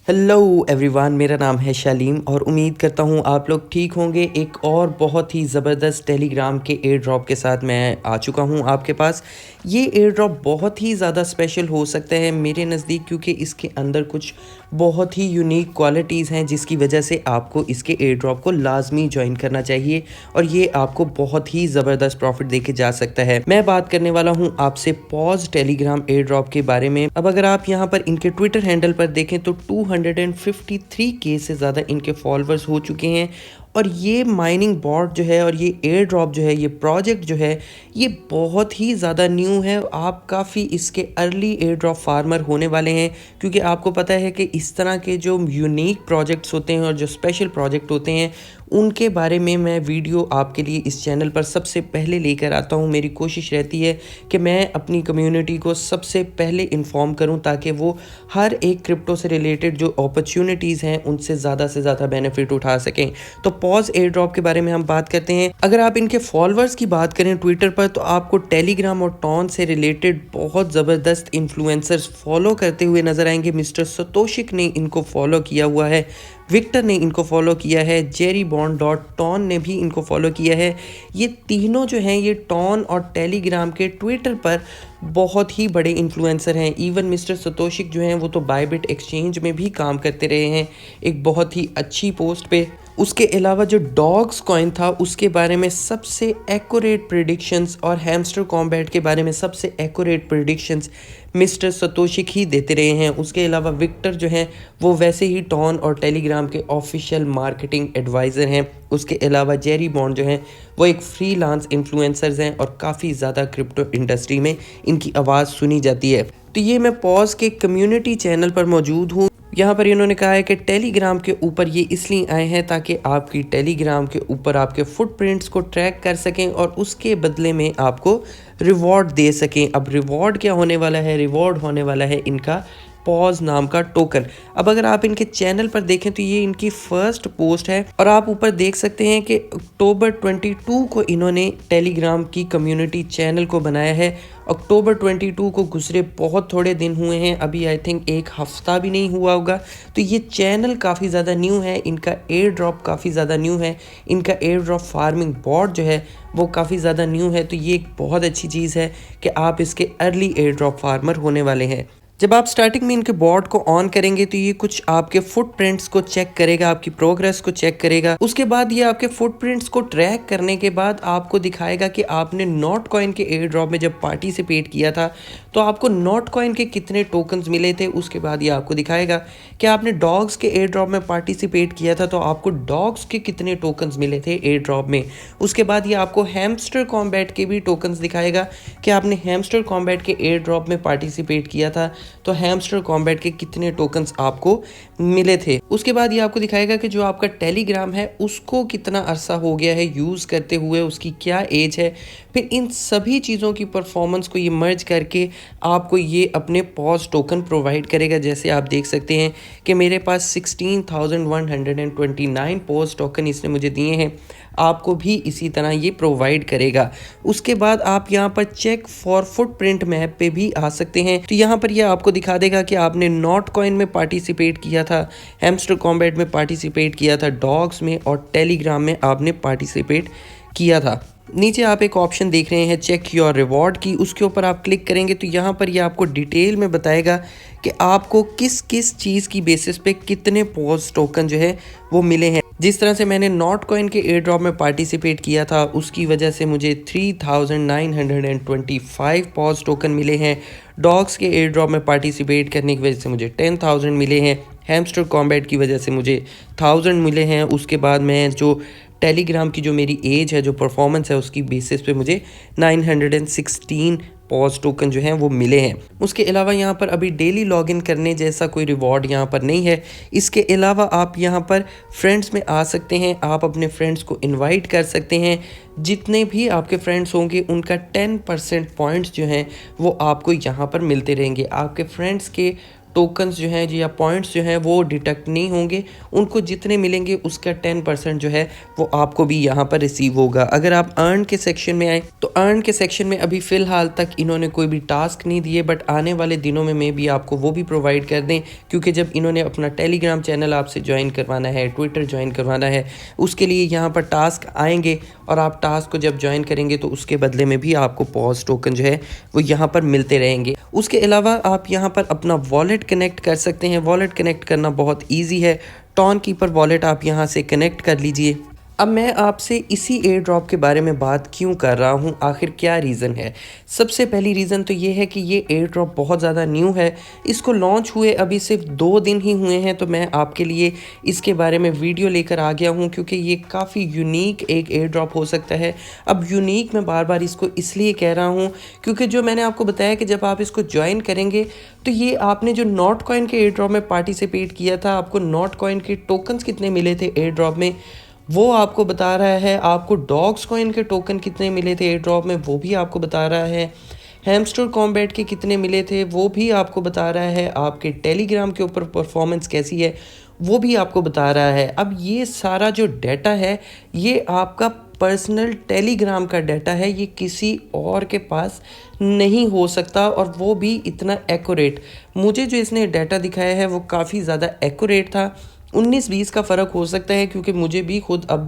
Hello everyone, मेरा नाम है शालीम और उम्मीद करता हूँ आप लोग ठीक होंगे। एक और बहुत ही ज़बरदस्त टेलीग्राम के एयर ड्रॉप के साथ मैं आ चुका हूँ आपके पास। ये एयर ड्रॉप बहुत ही ज़्यादा स्पेशल हो सकता है मेरे नज़दीक, क्योंकि इसके अंदर कुछ बहुत ही यूनिक क्वालिटीज़ हैं जिसकी वजह से आपको इसके एयर ड्रॉप को लाजमी ज्वाइन करना चाहिए और ये आपको बहुत ही ज़बरदस्त प्रॉफिट देके जा सकता है। मैं बात करने वाला हूँ आपसे पॉज टेलीग्राम एयर ड्रॉप के बारे में। अब अगर आप यहाँ पर इनके ट्विटर हैंडल पर देखें तो 253K से ज़्यादा इनके फॉलोअर्स हो चुके हैं। और ये माइनिंग बॉट जो है और ये एयर ड्रॉप जो है, ये प्रोजेक्ट जो है, ये बहुत ही ज़्यादा न्यू है। आप काफ़ी इसके अर्ली एयर ड्रॉप फार्मर होने वाले हैं, क्योंकि आपको पता है कि इस तरह के जो यूनिक प्रोजेक्ट्स होते हैं और जो स्पेशल प्रोजेक्ट होते हैं उनके बारे में मैं वीडियो आपके लिए इस चैनल पर सबसे पहले लेकर आता हूं। मेरी कोशिश रहती है कि मैं अपनी कम्युनिटी को सबसे पहले इन्फॉर्म करूं ताकि वो हर एक क्रिप्टो से रिलेटेड जो अपॉर्चुनिटीज़ हैं उनसे ज़्यादा से ज़्यादा बेनिफिट उठा सकें। तो पॉज एयर ड्रॉप के बारे में हम बात करते हैं। अगर आप इनके फॉलोअर्स की बात करें ट्विटर पर, तो आपको टेलीग्राम और टॉन से रिलेटेड बहुत ज़बरदस्त इन्फ्लुएंसर्स फॉलो करते हुए नजर आएंगे। मिस्टर सतोशिक ने इनको फॉलो किया हुआ है, विक्टर ने इनको फॉलो किया है, जेरी बॉन्ड डॉट टॉन ने भी इनको फॉलो किया है। ये तीनों जो हैं ये टॉन और टेलीग्राम के ट्विटर पर बहुत ही बड़े इन्फ्लुएंसर हैं। इवन मिस्टर सतोशिक जो हैं वो तो बायबिट एक्सचेंज में भी काम करते रहे हैं एक बहुत ही अच्छी पोस्ट पे। उसके अलावा जो डॉग्स कॉइन था उसके बारे में सबसे एक्यूरेट प्रेडिक्शंस और हैमस्टर कॉम्बैट के बारे में सबसे एक्यूरेट प्रेडिक्शंस मिस्टर सतोशिक ही देते रहे हैं। उसके अलावा विक्टर जो हैं वो वैसे ही टॉन और टेलीग्राम के ऑफिशियल मार्केटिंग एडवाइज़र हैं। उसके अलावा जेरी बॉन्ड जो हैं वो एक फ्रीलांस इन्फ्लुएंसर्स हैं और काफ़ी ज़्यादा क्रिप्टो इंडस्ट्री में इनकी आवाज़ सुनी जाती है। तो ये मैं पॉज के कम्युनिटी चैनल पर मौजूद हूँ। यहाँ पर इन्होंने कहा है कि टेलीग्राम के ऊपर ये इसलिए आए हैं ताकि आपकी टेलीग्राम के ऊपर आपके फुटप्रिंट्स को ट्रैक कर सकें और उसके बदले में आपको रिवॉर्ड दे सकें। अब रिवॉर्ड क्या होने वाला है? रिवॉर्ड होने वाला है इनका पॉज नाम का टोकन। अब अगर आप इनके चैनल पर देखें तो ये इनकी फर्स्ट पोस्ट है और आप ऊपर देख सकते हैं कि अक्टूबर 22 को इन्होंने टेलीग्राम की कम्युनिटी चैनल को बनाया है। अक्टूबर 22 को गुजरे बहुत थोड़े दिन हुए हैं, अभी आई थिंक एक हफ्ता भी नहीं हुआ होगा। तो ये चैनल काफ़ी ज़्यादा न्यू है, इनका एयर ड्रॉप काफ़ी ज़्यादा न्यू है, इनका एयर ड्रॉप फार्मिंग बॉट जो है वो काफ़ी ज़्यादा न्यू है। तो ये एक बहुत अच्छी चीज़ है कि आप इसके अर्ली एयर ड्रॉप फार्मर होने वाले हैं। जब आप स्टार्टिंग में इनके बॉट को ऑन करेंगे तो ये कुछ आपके फुटप्रिंट्स को चेक करेगा, आपकी प्रोग्रेस को चेक करेगा। उसके बाद ये आपके फुटप्रिंट्स को ट्रैक करने के बाद आपको दिखाएगा कि आपने नॉट कॉइन के एयर ड्रॉप में जब पार्टिसिपेट किया था तो आपको नॉट कॉइन के कितने टोकन्स मिले थे। उसके बाद ये आपको दिखाएगा कि आपने डॉग्स के एयर ड्रॉप में पार्टिसिपेट किया था तो आपको डॉग्स के कितने टोकन्स मिले थे एयर ड्रॉप में। उसके बाद ये आपको हैमस्टर कॉम्बैट के भी टोकन्स दिखाएगा कि आपने हैमस्टर कॉम्बैट के एयर ड्रॉप में पार्टिसिपेट किया था तो हैमस्टर कॉम्बैट के कितने टोकन्स आपको मिले थे। उसके बाद ये आपको दिखाएगा कि जो आपका टेलीग्राम है उसको कितना अरसा हो गया है यूज़ करते हुए, उसकी क्या एज है। फिर इन सभी चीज़ों की परफॉर्मेंस को ये मर्ज करके आपको ये अपने पॉज टोकन प्रोवाइड करेगा। जैसे आप देख सकते हैं कि मेरे पास 16,129 पॉज टोकन इसने मुझे दिए हैं, आपको भी इसी तरह ये प्रोवाइड करेगा। उसके बाद आप यहाँ पर चेक फॉर फुटप्रिंट मैप पे भी आ सकते हैं। तो यहाँ पर ये आपको दिखा देगा कि आपने नॉट कॉइन में पार्टिसिपेट किया था, हैमस्टर कॉम्बैट में पार्टिसिपेट किया था, डॉग्स में और टेलीग्राम में आपने पार्टिसिपेट किया था। नीचे आप एक ऑप्शन देख रहे हैं चेक योर रिवॉर्ड की, उसके ऊपर आप क्लिक करेंगे तो यहाँ पर ये आपको डिटेल में बताएगा कि आपको किस किस चीज़ की बेसिस पे कितने पॉज टोकन जो है वो मिले हैं। जिस तरह से मैंने नॉट कॉइन के एयर ड्रॉप में पार्टिसिपेट किया था उसकी वजह से मुझे 3,925 पॉज टोकन मिले हैं। डॉग्स के एयर ड्रॉप में पार्टिसिपेट करने की वजह से मुझे 10,000 मिले हैं। हैमस्टर कॉम्बैट की वजह से मुझे 1000 मिले हैं। उसके बाद मैं जो टेलीग्राम की जो मेरी एज है, जो परफॉर्मेंस है, उसकी बेसिस पे मुझे 916 पॉज टोकन जो हैं वो मिले हैं। उसके अलावा यहाँ पर अभी डेली लॉगिन करने जैसा कोई रिवॉर्ड यहाँ पर नहीं है। इसके अलावा आप यहाँ पर फ्रेंड्स में आ सकते हैं, आप अपने फ्रेंड्स को इनवाइट कर सकते हैं। जितने भी आपके फ्रेंड्स होंगे उनका 10% पॉइंट्स जो हैं वो आपको यहाँ पर मिलते रहेंगे। आपके फ्रेंड्स के टोकन्स जो हैं या पॉइंट्स जो हैं वो डिटेक्ट नहीं होंगे। उनको जितने मिलेंगे उसका 10% जो है वो आपको भी यहाँ पर रिसीव होगा। अगर आप अर्न के सेक्शन में आए तो अर्न के सेक्शन में अभी फ़िलहाल तक इन्होंने कोई भी टास्क नहीं दिए, बट आने वाले दिनों में भी आपको वो भी प्रोवाइड कर दें, क्योंकि जब इन्होंने अपना टेलीग्राम चैनल आपसे ज्वाइन करवाना है, ट्विटर ज्वाइन करवाना है, उसके लिए यहाँ पर टास्क आएंगे और आप टास्क को जब ज्वाइन करेंगे तो उसके बदले में भी आपको पॉज टोकन जो है वो यहाँ पर मिलते रहेंगे। उसके अलावा आप यहाँ पर अपना वॉलेट कनेक्ट कर सकते हैं। वॉलेट कनेक्ट करना बहुत ईजी है। टॉन कीपर वॉलेट आप यहाँ से कनेक्ट कर लीजिए। अब मैं आपसे इसी एयर ड्रॉप के बारे में बात क्यों कर रहा हूँ, आखिर क्या रीज़न है। सबसे पहली रीज़न तो ये है कि ये एयर ड्रॉप बहुत ज़्यादा न्यू है। इसको लॉन्च हुए अभी सिर्फ 2 दिन ही हुए हैं, तो मैं आपके लिए इसके बारे में वीडियो लेकर आ गया हूँ, क्योंकि ये काफ़ी यूनिक एक एयर ड्रॉप हो सकता है। अब यूनिक मैं बार बार इसको इसलिए कह रहा हूँ क्योंकि जो मैंने आपको बताया कि जब आप इसको ज्वाइन करेंगे तो ये आपने जो नॉट कॉइन के एयर ड्रॉप में पार्टिसिपेट किया था, आपको नॉट कॉइन के टोकन्स कितने मिले थे एयर ड्रॉप में वो आपको बता रहा है। आपको डॉग्स कॉइन के टोकन कितने मिले थे एयर ड्रॉप में वो भी आपको बता रहा है। हैमस्टर कॉम्बैट के कितने मिले थे वो भी आपको बता रहा है। आपके टेलीग्राम के ऊपर परफॉर्मेंस कैसी है वो भी आपको बता रहा है। अब ये सारा जो डाटा है ये आपका पर्सनल टेलीग्राम का डाटा है, ये किसी और के पास नहीं हो सकता, और वो भी इतना एक्यूरेट। मुझे जो इसने डाटा दिखाया है वो काफ़ी ज़्यादा एक्यूरेट था। 19-20 का फ़र्क हो सकता है, क्योंकि मुझे भी खुद अब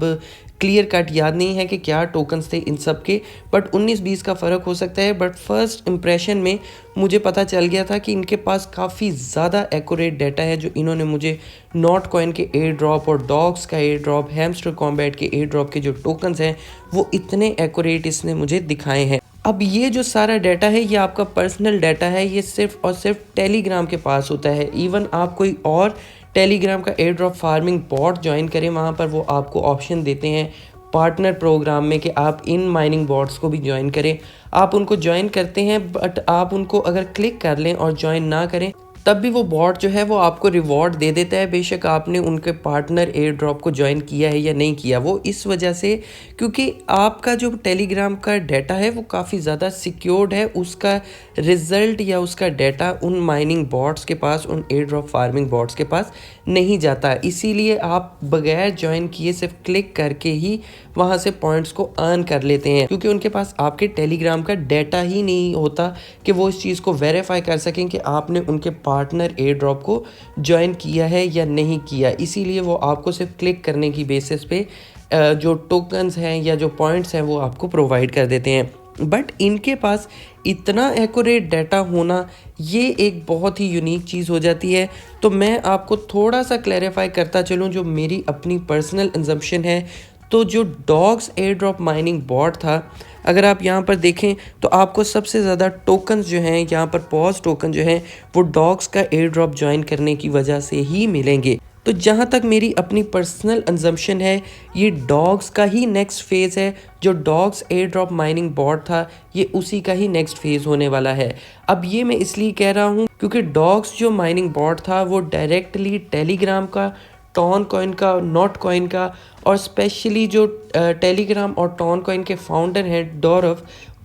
क्लियर कट याद नहीं है कि क्या टोकन्स थे इन सब के, बट 19-20 का फ़र्क हो सकता है। बट फर्स्ट इम्प्रेशन में मुझे पता चल गया था कि इनके पास काफ़ी ज़्यादा एक्यूरेट डाटा है जो इन्होंने मुझे नॉट कॉइन के एयर ड्रॉप और डॉग्स का एयर ड्रॉप, हैमस्टर कॉम्बैट के एयर ड्रॉप के जो टोकन्स हैं वो इतने एक्यूरेट इसने मुझे दिखाए हैं। अब ये जो सारा डाटा है ये आपका पर्सनल डाटा है, ये सिर्फ और सिर्फ टेलीग्राम के पास होता है। इवन आप कोई और टेलीग्राम का airdrop farming bot join करें, वहाँ पर वो आपको ऑप्शन देते हैं पार्टनर प्रोग्राम में कि आप इन माइनिंग बॉट्स को भी ज्वाइन करें। आप उनको ज्वाइन करते हैं, बट आप उनको अगर क्लिक कर लें और ज्वाइन ना करें तब भी वो बॉट जो है वो आपको रिवॉर्ड दे देता है, बेशक आपने उनके पार्टनर एयर ड्रॉप को ज्वाइन किया है या नहीं किया। वो इस वजह से क्योंकि आपका जो टेलीग्राम का डाटा है वो काफ़ी ज़्यादा सिक्योर्ड है, उसका रिज़ल्ट या उसका डाटा उन माइनिंग बॉट्स के पास, उन एयर ड्रॉप फार्मिंग बॉट्स के पास नहीं जाता। इसीलिए आप बगैर ज्वाइन किए सिर्फ क्लिक करके ही वहाँ से पॉइंट्स को अर्न कर लेते हैं, क्योंकि उनके पास आपके टेलीग्राम का डाटा ही नहीं होता कि वो इस चीज़ को वेरीफाई कर सकें कि आपने उनके पार्टनर एयर ड्रॉप को ज्वाइन किया है या नहीं किया। इसीलिए वो आपको सिर्फ क्लिक करने की बेसिस पे जो टोकन्स हैं या जो पॉइंट्स हैं वो आपको प्रोवाइड कर देते हैं। बट इनके पास इतना एक्यूरेट डाटा होना ये एक बहुत ही यूनिक चीज़ हो जाती है। तो मैं आपको थोड़ा सा क्लैरिफाई करता चलूँ जो मेरी अपनी पर्सनल कंजम्पशन है। तो जो Dogs airdrop mining bot था, अगर आप यहाँ पर देखें तो आपको सबसे ज़्यादा टोकन्स जो हैं यहाँ पर पॉज टोकन जो हैं वो डॉग्स का एयर ड्रॉप ज्वाइन करने की वजह से ही मिलेंगे। तो जहाँ तक मेरी अपनी पर्सनल कंजम्पशन है ये डॉग्स का ही नेक्स्ट फेज़ है। जो Dogs airdrop mining bot था ये उसी का ही नेक्स्ट फेज़ होने वाला है। अब ये मैं इसलिए कह रहा हूँ क्योंकि डॉग्स जो माइनिंग बॉट था वो डायरेक्टली टेलीग्राम का, टॉन कॉइन का, नॉट कॉइन का, और स्पेशली जो टेलीग्राम और टॉन कॉइन के फाउंडर हैं डॉरव,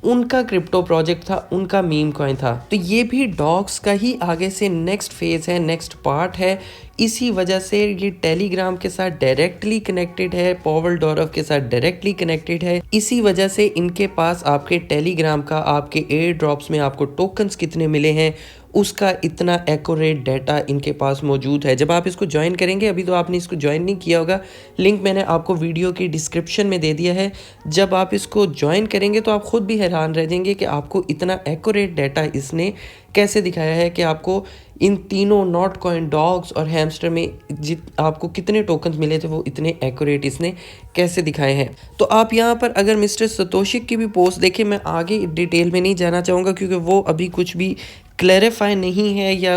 उनका क्रिप्टो प्रोजेक्ट था, उनका मीम कॉइन था। तो ये भी डॉग्स का ही आगे से नेक्स्ट फेज़ है, नेक्स्ट पार्ट है। इसी वजह से ये टेलीग्राम के साथ डायरेक्टली कनेक्टेड है, पॉवल डॉरव के साथ डायरेक्टली कनेक्टेड है। इसी वजह से इनके पास आपके टेलीग्राम का, आपके एयर ड्रॉप्स में आपको टोकन्स कितने मिले हैं उसका इतना एक्यूरेट डाटा इनके पास मौजूद है। जब आप इसको ज्वाइन करेंगे, अभी तो आपने इसको ज्वाइन नहीं किया होगा, लिंक मैंने आपको वीडियो की डिस्क्रिप्शन में दे दिया है। जब आप इसको ज्वाइन करेंगे तो आप ख़ुद भी हैरान रह जाएंगे कि आपको इतना एक्यूरेट डाटा इसने कैसे दिखाया है कि आपको इन तीनों नॉट कॉइन, डॉग्स और हैमस्टर में आपको कितने टोकन्स मिले थे वो इतने एक्यूरेट इसने कैसे दिखाए हैं। तो आप यहाँ पर अगर मिस्टर सतोशिक की भी पोस्ट देखें, मैं आगे डिटेल में नहीं जाना चाहूँगा क्योंकि वो अभी कुछ भी क्लैरिफाई नहीं है, या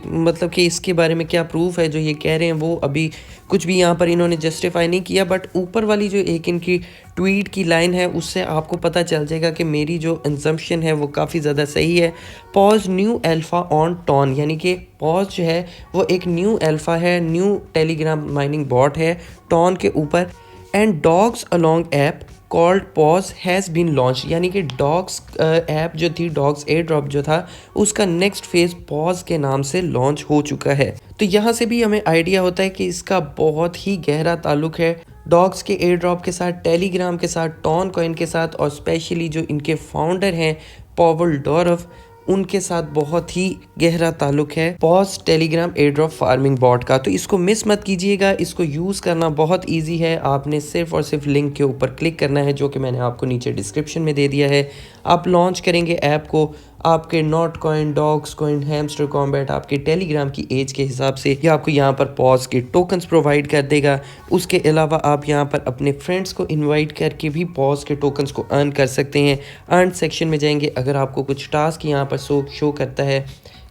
मतलब कि इसके बारे में क्या प्रूफ है जो ये कह रहे हैं वो अभी कुछ भी यहाँ पर इन्होंने जस्टिफाई नहीं किया। बट ऊपर वाली जो एक इनकी ट्वीट की लाइन है उससे आपको पता चल जाएगा कि मेरी जो कंजम्पशन है वो काफ़ी ज़्यादा सही है। Paws new alpha on TON, यानी कि पॉज जो है वो एक न्यू अल्फ़ा है, न्यू टेलीग्राम माइनिंग बॉट है टॉन के ऊपर। And Dogs along app called Paws has been launch, यानी कि डॉग्स ऐप जो थी, डॉग्स एयर ड्रॉप जो था, उसका नेक्स्ट फेज़ पॉज के नाम से लॉन्च हो चुका है। तो यहाँ से भी हमें आइडिया होता है कि इसका बहुत ही गहरा ताल्लुक है डॉग्स के एयर ड्रॉप के साथ, टेलीग्राम के साथ, टॉन कॉइन के साथ, और स्पेशली जो इनके फाउंडर हैं पॉवल डोरफ, उनके साथ बहुत ही गहरा ताल्लुक है Paws Telegram airdrop farming bot का। तो इसको मिस मत कीजिएगा, इसको यूज़ करना बहुत इजी है। आपने सिर्फ और सिर्फ लिंक के ऊपर क्लिक करना है जो कि मैंने आपको नीचे डिस्क्रिप्शन में दे दिया है। आप लॉन्च करेंगे ऐप को, आपके not coin, dogs coin, hamster combat आपके टेलीग्राम की एज के हिसाब से ये आपको यहाँ पर पॉज के टोकन्स प्रोवाइड कर देगा। उसके अलावा आप यहाँ पर अपने फ्रेंड्स को इनवाइट करके भी पॉज के टोकन्स को अर्न कर सकते हैं। अर्न सेक्शन में जाएंगे, अगर आपको कुछ टास्क यहाँ पर शो करता है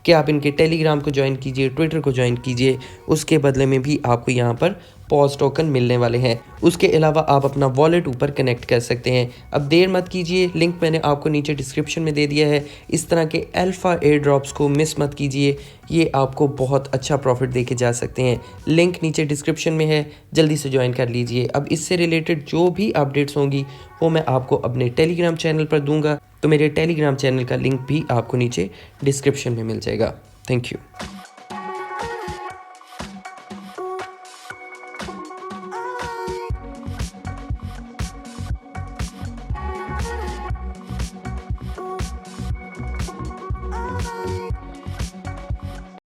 कि आप इनके टेलीग्राम को ज्वाइन कीजिए, ट्विटर को ज्वाइन कीजिए, उसके बदले में भी आपको यहाँ पर पॉज टोकन मिलने वाले हैं। उसके अलावा आप अपना वॉलेट ऊपर कनेक्ट कर सकते हैं। अब देर मत कीजिए, लिंक मैंने आपको नीचे डिस्क्रिप्शन में दे दिया है। इस तरह के अल्फ़ा एयर ड्रॉप्स को मिस मत कीजिए, ये आपको बहुत अच्छा प्रॉफिट दे के जा सकते हैं। लिंक नीचे डिस्क्रिप्शन में है, जल्दी से ज्वाइन कर लीजिए। अब इससे रिलेटेड जो भी अपडेट्स होंगी वो मैं आपको अपने टेलीग्राम चैनल पर दूंगा, तो मेरे टेलीग्राम चैनल का लिंक भी आपको नीचे डिस्क्रिप्शन में मिल जाएगा। Thank you.